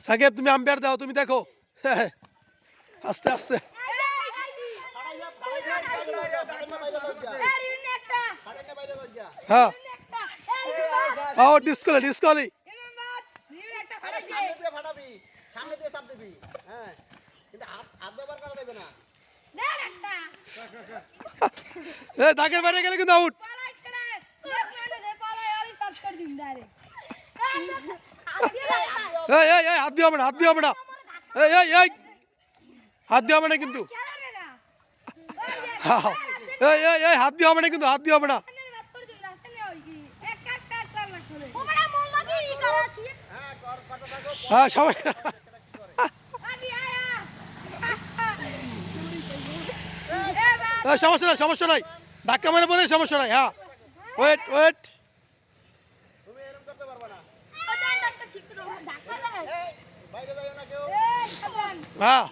সাকিব তুমি আম্পায়ার দাও, তুমি দেখো। আস্তে আস্তে। হ্যাঁ ও ডিসকলি ডিসকলি। দাগের বাইরে গেলে কিন্তু আউট। হাত দিয়ে হবে না, হাত দিয়ে হবে না, হাত দিয়ে হবে না কিন্তু, হাত দিয়ে হবে না কিন্তু, হাত দিয়ে হবে না। হ্যাঁ সবাই সমস্যা নাই, সমস্যা নাই, ধাক্কা মেরে পড়ে সমস্যা নাই। হ্যাঁ ওয়েট ওয়েট। হ্যাঁ